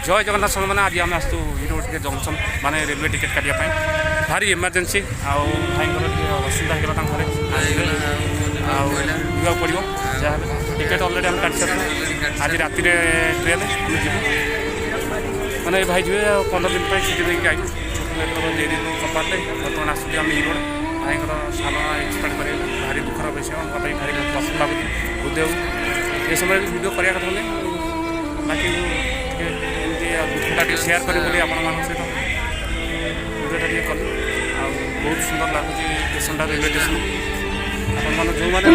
जय जगन्नाथ साल मैंने आज आम आसू हीरो जंक्शन माने रेलवे टिकेट काटापी भारी इमरजेन्सी आउ भाई असुविधा होगा घरे जावाक पड़ो जहाँ टिकेट अलरेडी आम काटी सारे आज राति ट्रेन मैंने भाई जी 15 दिन छुट्टी देकर आई डेरी कपारे बर्तमान आसुच्छे आम हीरो भाई सान एक्सपेक्ट कर भारी दुखर विषय मतलब भारी पसंद लगुच उद्योग ये समय भिड करवा कथा नहीं बाकी दुखटा सेयार करी आपण सहित भिडियोटा कली बहुत सुंदर लगुच स्टेशनटा रेलवे स्टेशन आपण जो मैंने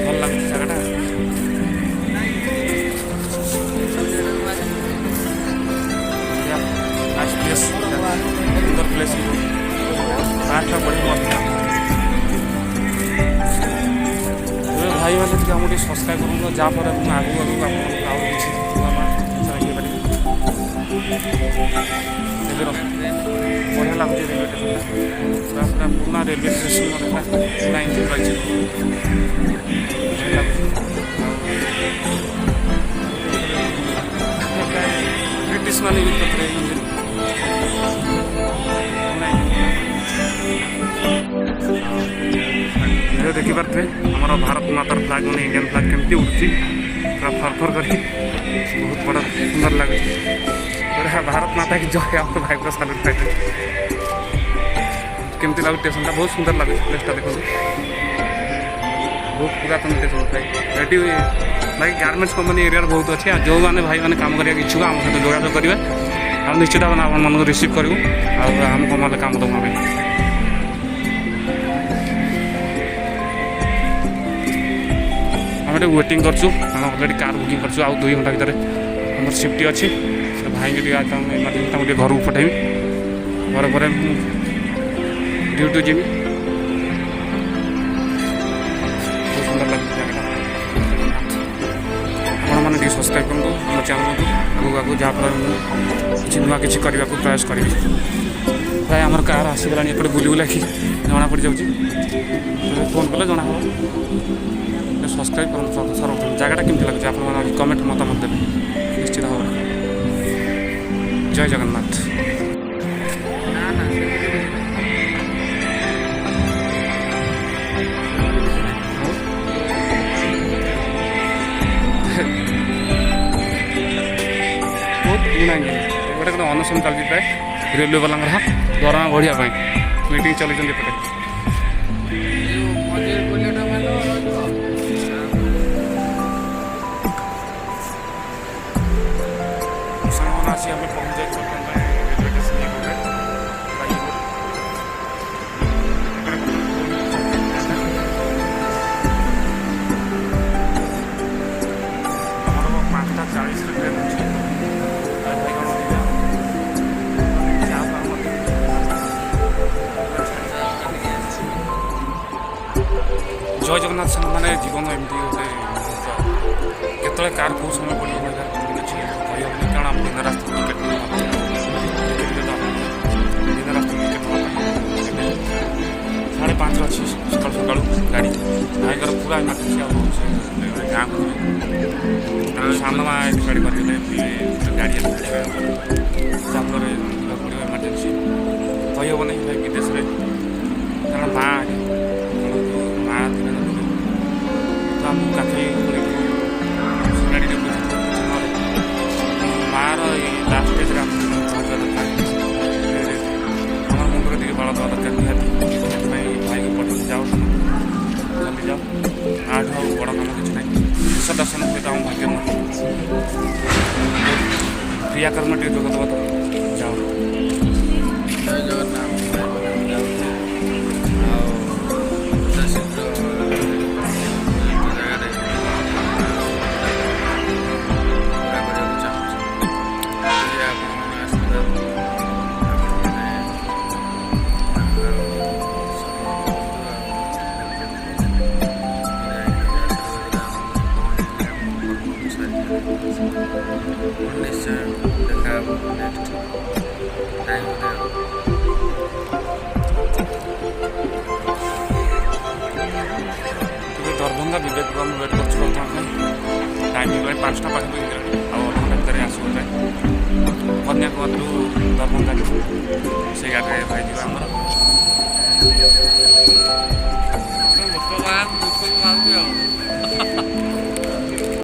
भल लगुच जगटा सुंदर प्लेस पार्कटा बड़ी मस्त भाई मैंने आगे सब्सक्राइब करूँ जहाँफल आगू आगू आउ किसी बढ़िया लगुच रेलवे स्टेशन पूरा पुराना रेलवे स्टेशन पूरा इंजिन रही ब्रिटिश मैंने यूज करते इंजिन वीडियो देखिपे आम भारत मातार फ्लाग मैंने इंडियन फ्लाग केमती उड़ुची पूरा फरफर कर बहुत बड़ा सुंदर लगे भारत माता की जय आम भाई पूरा सालुट पाइले केमती लगे स्टेशन बहुत सुंदर लगे प्लेसटा देखो बहुत पुरातन स्टेशन भाई ये भाई गार्मेंट्स कंपनी एरिया बहुत अच्छे जो मैंने भाई मैंने काम करने इच्छुक आम सहित जोगाजोग करेंगे आ निश्चित भाव आप मन रिसीव करूँ आम कमाले काम दबा आम वेटिंग करूँ अलरेडी कार बुकिंग कर 2 घंटा भितर आम सिफ्टी अच्छी भाई भी इमरजेंसी घर को पठेबी घर पर ड्यूटी जी बहुत सुंदर लगे आपने सब्सक्राइब करूँ मो चैनल को आगे आगे जहाँफल किसी नुआ कि करने को प्रयास करी प्राय आम कार आसीगला एपटे बुली बुला कि जना पड़ जाऊँगी फोन कले जना सब्सक्राइब कर सर्वप्रथम जगटा केमती लगे आप कमेंट मतामत देते निश्चित भाव जय जगन्नाथ बहुत पुराना गोटे गोटे अनुष्ठान चलती प्राय रेलवे वाला दरमा बढ़िया मीटिंग चलते आसी हमें पहुँच जाए रेलवे स्टेशन हमारा 5:40 ट्रेन जय जगन्नाथ साल मैंने जीवन एमती गोटे केतले कार कौ समय पड़ो किसी कही कारण आम दिन रास्ता टिकेट दिन रास्ता टिकेट 5:30 अच्छी सका सका गाड़ी भाईकर पूरा इमरजेंसी गाँव को सान गाड़ी कर गाड़ी जहाँफल पड़ो इमरजेंसी कही हम नहीं भाई विदेश में कारण माँ तो आमको काफी गाड़ी मार लास्ट स्टेज पहुँचा दरकार आम मुंडे टे बल दवा दरकार निहाती भाई को पठे जाओ जल्दी जाओ आठ बड़ काम किसी ना ईश्वर दर्शन सहित आम भाग्य क्रियाकर्म टे जोग दवा तो जाओ जय जगन्नाथ। दरभंगा विवेक आम वेट कर टाइम हो 5टा पाखे आउ अधघंटा भितर आसू कन्याकुमारी दरभंगा से गाड़ी भाई आमर